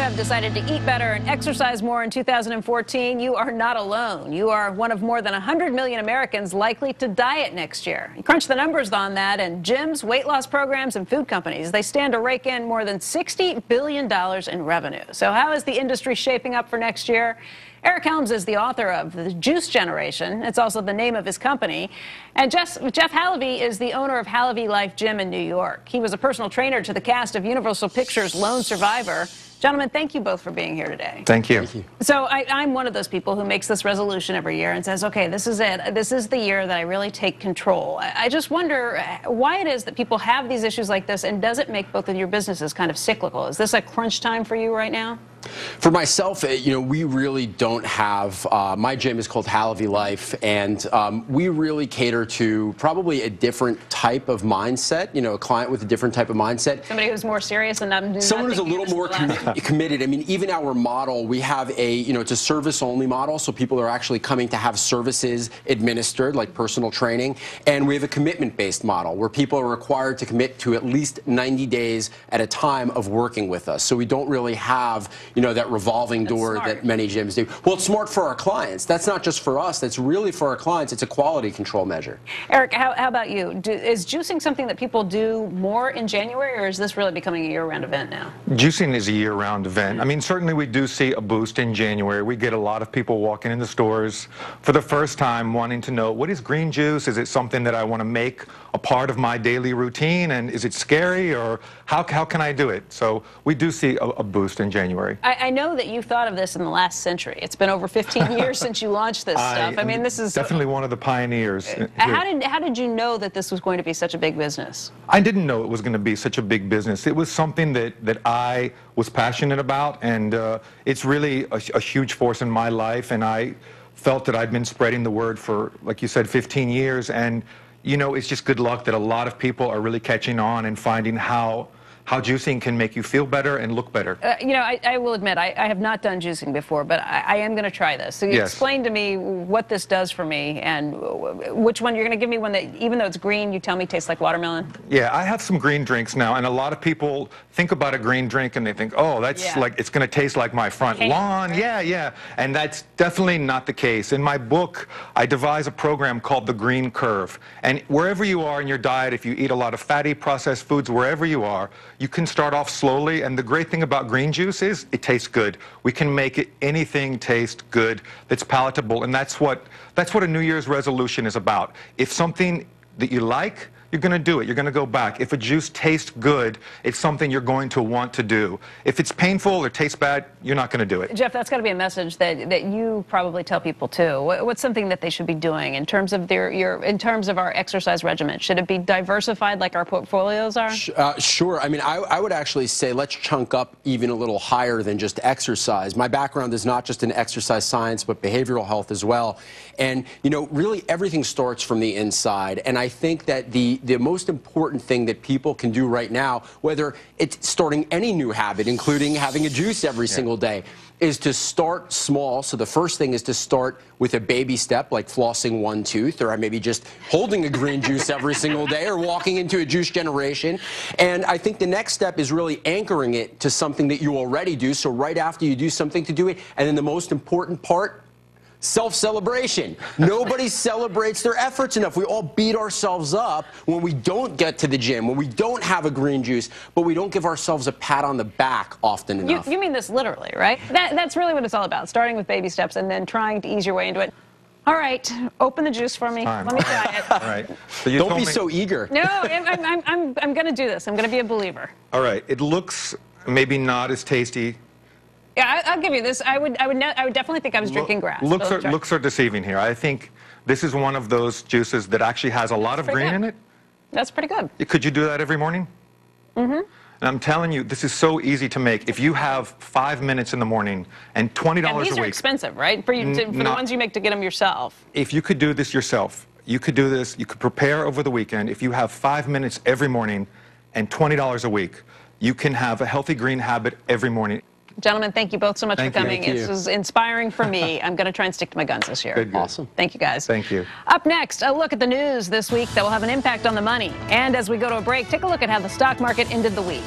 have decided to eat better and exercise more in 2014, you are not alone. You are one of more than 100 million Americans likely to diet next year. You crunch the numbers on that, and gyms, weight loss programs, and food companies, they stand to rake in more than $60 billion in revenue. So how is the industry shaping up for next year? Eric Helms is the author of The Juice Generation. It's also the name of his company. And Jeff Halevy is the owner of Halevy Life Gym in New York. He was a personal trainer to the cast of Universal Pictures' Lone Survivor. Gentlemen, thank you both for being here today. Thank you. Thank you. So I'm one of those people who makes this resolution every year and says, okay, this is it. This is the year that I really take control. I just wonder why it is that people have these issues like this, and does it make both of your businesses kind of cyclical? Is this a crunch time for you right now? For myself, we really don't have, my gym is called Halevy Life, and we really cater to probably a different type of mindset, a client with a different type of mindset. Somebody who's more serious and not someone who's a little more committed. I mean, even our model, we have it's a service-only model, so people are actually coming to have services administered, like personal training, and we have a commitment-based model where people are required to commit to at least 90 days at a time of working with us. So we don't really have that revolving door that many gyms do. Well, it's smart for our clients. That's not just for us. That's really for our clients. It's a quality control measure. Eric, how about you? Is juicing something that people do more in January, or is this really becoming a year-round event now? Juicing is a year-round event. I mean, certainly we do see a boost in January. We get a lot of people walking in the stores for the first time wanting to know, what is green juice? Is it something that I want to make a part of my daily routine? And is it scary, or how can I do it? So we do see a boost in January. I know that you thought of this in the last century. It's been over 15 years since you launched this stuff. I mean, this is definitely one of the pioneers. How did you know that this was going to be such a big business? I didn't know it was going to be such a big business. It was something that I was passionate about, and it's really a huge force in my life, and I felt that I'd been spreading the word for, like you said, 15 years, and it's just good luck that a lot of people are really catching on and finding how juicing can make you feel better and look better. I will admit, I have not done juicing before, but I am going to try this. So you explain to me what this does for me, and which one you're going to give me one that, even though it's green, you tell me tastes like watermelon? Yeah, I have some green drinks now, and a lot of people think about a green drink and they think, oh, that's like, it's going to taste like my front lawn. Right? Yeah. And that's definitely not the case. In my book, I devise a program called the Green Curve. And wherever you are in your diet, if you eat a lot of fatty processed foods, wherever you are, you can start off slowly, and the great thing about green juice is it tastes good. We can make anything taste good that's palatable, and that's what a New Year's resolution is about. If something that you like, you're going to do it. You're going to go back. If a juice tastes good, it's something you're going to want to do. If it's painful or tastes bad, you're not going to do it. Jeff, that's got to be a message that you probably tell people too. What's something that they should be doing in terms of in terms of our exercise regimen? Should it be diversified like our portfolios are? Sure. I mean, I would actually say let's chunk up even a little higher than just exercise. My background is not just in exercise science, but behavioral health as well. And, really everything starts from the inside. And I think that the most important thing that people can do right now, whether it's starting any new habit, including having a juice every single day, is to start small. So the first thing is to start with a baby step, like flossing one tooth, or maybe just holding a green juice every single day, or walking into a juice generation. And I think the next step is really anchoring it to something that you already do. So right after you do something to do it, and then the most important part, self-celebration. Nobody celebrates their efforts enough. We all beat ourselves up when we don't get to the gym, when we don't have a green juice, but we don't give ourselves a pat on the back often enough. You mean this literally, right? That's really what it's all about, starting with baby steps and then trying to ease your way into it. All right, open the juice for me. Let me try it. All right. So don't be so eager. No, I'm going to do this. I'm going to be a believer. All right. It looks maybe not as tasty. Yeah, I'll give you this. I would definitely think I was drinking grass. Looks are deceiving here. I think this is one of those juices that actually has a lot of green in it. That's pretty good. Could you do that every morning? Mm-hmm. And I'm telling you, this is so easy to make. If you have 5 minutes in the morning and $20 a week. These are expensive, right? For the ones you make to get them yourself. If you could do this yourself, you could do this. You could prepare over the weekend. If you have 5 minutes every morning and $20 a week, you can have a healthy green habit every morning. Gentlemen, thank you both so much for coming. This was inspiring for me. I'm going to try and stick to my guns this year. Good. Awesome. Thank you, guys. Thank you. Up next, a look at the news this week that will have an impact on the money. And as we go to a break, take a look at how the stock market ended the week.